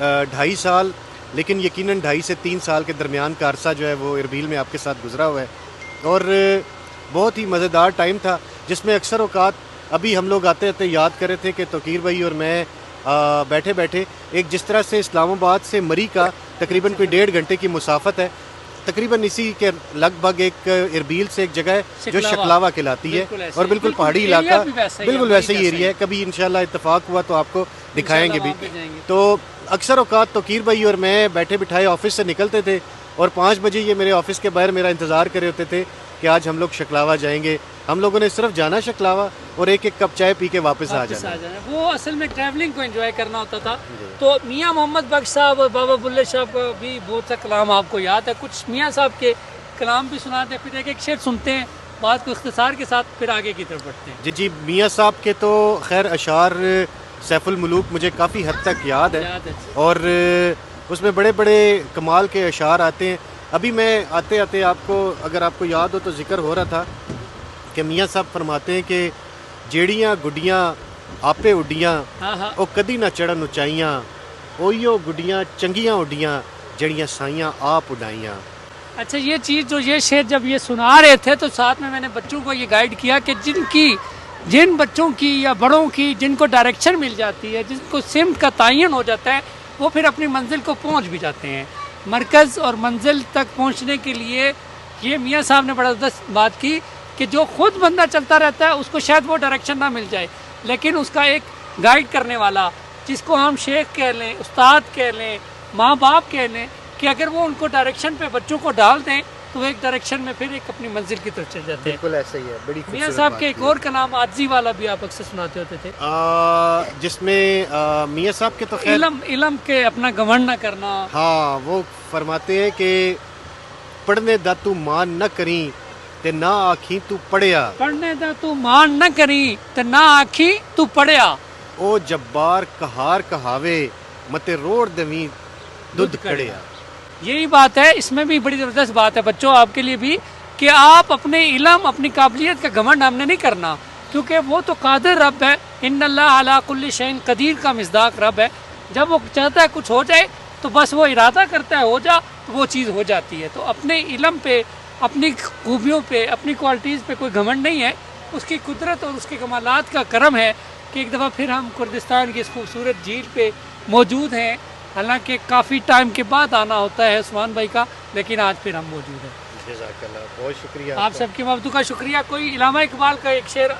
2.5 سال، لیکن یقیناً 2.5 سے 3 سال کے درمیان کا عرصہ جو ہے وہ اربیل میں آپ کے ساتھ گزرا ہوا ہے، اور بہت ہی مزیدار ٹائم تھا جس میں اکثر اوقات ابھی ہم لوگ آتے آتے یاد کر رہے تھے کہ توقیر بھائی اور میں بیٹھے بیٹھے ایک جس طرح سے اسلام آباد سے مری کا تقریباً کوئی 1.5 گھنٹے کی مسافت ہے، تقریباً اسی کے لگ بھگ ایک اربیل سے ایک جگہ ہے جو شکلاوا کھلاتی ہے، اور بالکل پہاڑی علاقہ، بالکل ویسے ہی ایریا ہے، کبھی انشاءاللہ اتفاق ہوا تو آپ کو دکھائیں گے بھی۔ تو اکثر اوقات توقیر بھائی اور میں بیٹھے بٹھائے آفس سے نکلتے تھے، اور 5 بجے یہ میرے آفس کے باہر میرا انتظار کرے ہوتے تھے کہ آج ہم لوگ شکلاوا جائیں گے۔ ہم لوگوں نے صرف جانا شکلاوا اور ایک کپ چائے پی کے واپس آ جانا۔ وہ اصل میں ٹریولنگ کو انجوائے کرنا ہوتا تھا۔ تو میاں محمد بخش صاحب اور بابا بلے صاحب کا بھی بہت سا کلام آپ کو یاد ہے، کچھ میاں صاحب کے کلام بھی سناتے ہیں، پھر ایک شعر سنتے ہیں، بات کو اختصار کے ساتھ پھر آگے کی طرف بڑھتے ہیں۔ جی میاں صاحب کے تو خیر اشعار سیف الملوک مجھے کافی حد تک یاد ہے، اور اس میں بڑے بڑے کمال کے اشعار آتے ہیں۔ ابھی میں آتے آتے آپ کو اگر آپ کو یاد ہو تو ذکر ہو رہا تھا کہ میاں صاحب فرماتے ہیں کہ جیڑیاں گڈیاں آپے اڈیاں او کدی نہ چڑھن اچائیاں، اوئیو گڈیاں چنگیاں اڈیاں جڑیاں سائیاں آپ اڈائیاں۔ اچھا، یہ چیز جو یہ شعر جب یہ سنا رہے تھے تو ساتھ میں نے بچوں کو یہ گائیڈ کیا کہ جن بچوں کی یا بڑوں کی جن کو ڈائریکشن مل جاتی ہے، جن کو سمت کا تعین ہو جاتا ہے، وہ پھر اپنی منزل کو پہنچ بھی جاتے ہیں۔ مرکز اور منزل تک پہنچنے کے لیے یہ میاں صاحب نے بڑا زبردست بات کی کہ جو خود بندہ چلتا رہتا ہے اس کو شاید وہ ڈائریکشن نہ مل جائے، لیکن اس کا ایک گائیڈ کرنے والا، جس کو ہم شیخ کہہ لیں، استاد کہہ لیں، ماں باپ کہہ لیں، کہ اگر وہ ان کو ڈائریکشن پہ بچوں کو ڈال دیں تو ایک ڈائریکشن میں پھر ایک اپنی منزل کی طرف چل جاتے ہیں۔ بالکل ایسا ہی ہے۔ بڑی میاں صاحب کے ایک اور کا نام عاجزی والا بھی آپ اکثر سناتے ہوتے تھے، جس میں میاں صاحب کے تو خیر علم کے اپنا گھمنڈ نہ کرنا۔ ہاں، وہ فرماتے ہیں کہ پڑھنے دا تو مان نہ کریں تے نہ آکھیں تو پڑھیا، پڑھنے دا تو مان نہ کری تے نہ آکھی تو پڑھیا، او جبار کہار کہاوے متے روڑ دویں دودھ کڑیا۔ یہی بات ہے، اس میں بھی بڑی زبردست بات ہے بچوں آپ کے لیے بھی، کہ آپ اپنے علم، اپنی قابلیت کا گھمنڈ ہم نے نہیں کرنا، کیونکہ وہ تو قادر رب ہے، ان اللہ علی کل شیء قدیر کا مصداق رب ہے۔ جب وہ چاہتا ہے کچھ ہو جائے تو بس وہ ارادہ کرتا ہے ہو جا، تو وہ چیز ہو جاتی ہے۔ تو اپنے علم پہ، اپنی خوبیوں پہ، اپنی کوالٹیز پہ کوئی گھمنڈ نہیں ہے، اس کی قدرت اور اس کے کمالات کا کرم ہے کہ ایک دفعہ پھر ہم کردستان کی اس خوبصورت جھیل پہ موجود ہیں۔ حالانکہ کافی ٹائم کے بعد آنا ہوتا ہے عثمان بھائی کا، لیکن آج پھر ہم موجود ہیں۔ جزاک اللہ، بہت شکریہ آپ سب کی محبت کا شکریہ۔ کوئی علامہ اقبال کا ایک شعر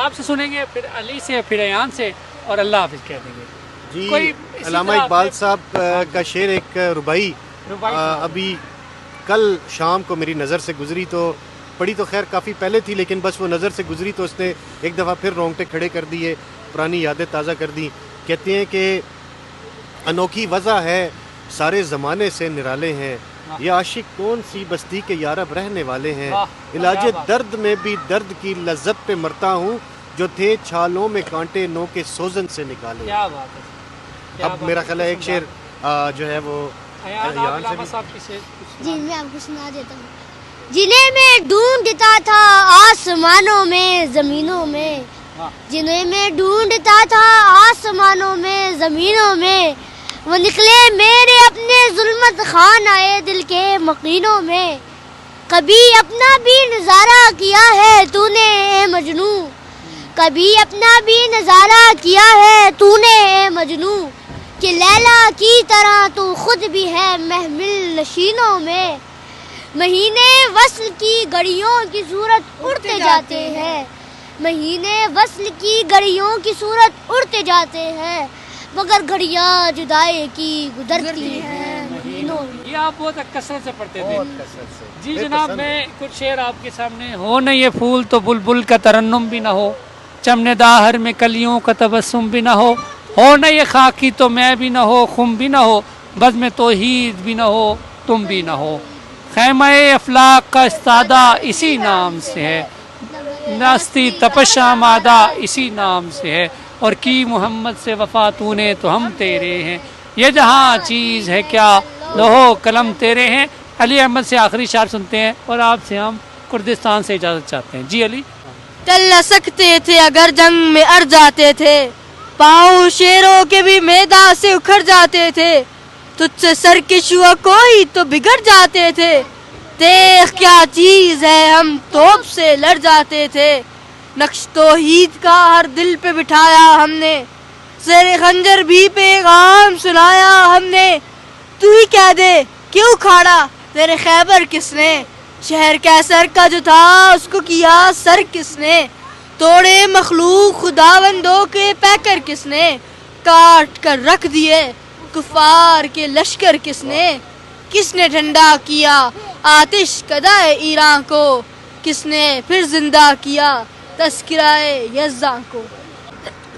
آپ سے سنیں گے، پھر علی سے، پھر ایان سے، اور اللہ حافظ کہہ دیں گے۔ جی علامہ اقبال صاحب کا شعر ایک ربائی ابھی کل شام کو میری نظر سے گزری، تو پڑھی تو خیر کافی پہلے تھی، لیکن بس وہ نظر سے گزری تو اس نے ایک دفعہ پھر رونگٹے کھڑے کر دیے، پرانی یادیں تازہ کر دی۔ کہتے ہیں کہ انوکھی وضع ہے سارے زمانے سے نرالے ہیں، یہ عاشق کون سی بستی کے یارب رہنے والے ہیں، علاج درد میں بھی درد کی لذت پہ مرتا ہوں، جو تھے چھالوں میں کانٹے نو کے سوزن سے نکالے۔ کیا بات ہے۔ اب میرا خیال ہے ایک شعر جو ہے وہ ایان سے بھی۔ جی میں آپ کو سنا دیتا ہوں۔ جنہیں میں ڈھونڈتا تھا آسمانوں میں زمینوں میں، جنہیں میں ڈھونڈتا تھا آسمانوں میں زمینوں میں، وہ نکلے میرے اپنے ظلمت خانہ دل کے مقینوں میں۔ کبھی اپنا بھی نظارہ کیا ہے تو نے اے مجنو، کبھی اپنا بھی نظارہ کیا ہے تو نے اے مجنو، کہ لیلا کی طرح تو خود بھی ہے محمل نشینوں میں۔ مہینے وصل کی گھڑیوں کی صورت اڑتے جاتے ہیں، مہینے وصل کی گھڑیوں کی صورت اڑتے جاتے ہیں، مگر گھڑیاں جدائی کی گزرتی ہیں مہینوں میں۔ یہ آپ بہت کثرت سے پڑھتے تھے۔ جی جناب، میں کچھ شعر آپ کے سامنے۔ ہو نہ یہ پھول تو بلبل کا ترنم بھی نہ ہو، چمن داہر میں کلیوں کا تبسم بھی نہ ہو نہ یہ خاکی تو میں بھی نہ ہو، خم بھی نہ ہو، بزم توحید بھی نہ ہو، تم بھی نہ ہو۔ خیمہ افلاق کا استادہ اسی نام سے ہے، ناستی تپشا مادہ اسی نام سے ہے، اور کی محمد سے وفا تو نے تو ہم تیرے ہیں، یہ جہاں چیز ہے کیا لوہو قلم تیرے ہیں۔ علی احمد سے آخری شعر سنتے ہیں اور آپ سے ہم کردستان سے اجازت چاہتے ہیں۔ جی علی۔ ٹل نہ سکتے تھے اگر جنگ میں اڑ جاتے تھے، پاؤں شیروں کے بھی میدان سے اکھڑ جاتے تھے، تجھ سے سرکش ہوا کوئی تو بگڑ جاتے تھے، دیکھ کیا چیز ہے ہم توپ سے لڑ جاتے تھے، نقش توحید کا ہر دل پہ بٹھایا ہم نے، زیر خنجر بھی پیغام سنایا ہم نے، تو ہی کہہ دے کیوں کھاڑا تیرے خیبر کس نے، شہر کیسر کا جو تھا اس کو کیا سر کس نے، توڑے مخلوق خداوندوں کے پیکر کس نے، کاٹ کر رکھ دیے کفار کے لشکر کس نے ٹھنڈا کیا آتش کدائے ایران کو، کس نے پھر زندہ کیا تذکرہ یزداں کو۔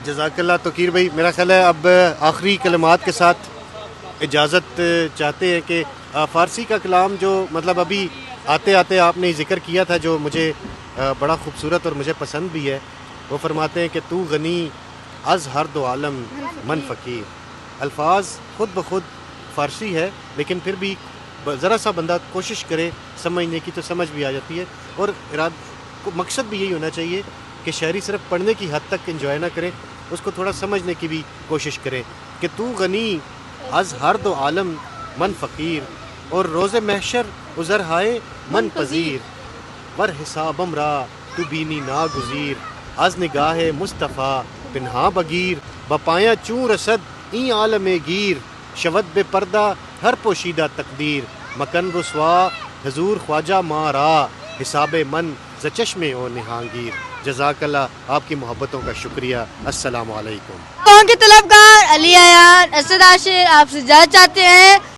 جزاک اللہ توقیر بھائی، میرا خیال ہے اب آخری کلمات کے ساتھ اجازت چاہتے ہیں کہ فارسی کا کلام جو مطلب ابھی آتے آتے آپ نے ذکر کیا تھا، جو مجھے بڑا خوبصورت اور مجھے پسند بھی ہے، وہ فرماتے ہیں کہ تو غنی از ہر دو عالم من فقیر۔ الفاظ خود بخود فارسی ہے، لیکن پھر بھی ذرا سا بندہ کوشش کرے سمجھنے کی تو سمجھ بھی آ جاتی ہے، اور مقصد بھی یہی ہونا چاہیے کہ شاعری صرف پڑھنے کی حد تک انجوائے نہ کریں، اس کو تھوڑا سمجھنے کی بھی کوشش کریں کہ تو غنی از ہر دو عالم من فقیر، اور روز محشر عذر ہائے من پذیر، ور حسابم را تو بینی ناگزیر، از نگاہ مصطفیٰ پنہا بگیر، بپایا چوں رسد این عالم گیر، شود بے پردہ ہر پوشیدہ تقدیر، مکن رسوا حضور خواجہ مارا، حساب من ز چشم او نہانگیر۔ جزاک اللہ، آپ کی محبتوں کا شکریہ، السلام علیکم۔ کے طلبگار علی ایان اسد عاشر آپ سے اجازت چاہتے ہیں۔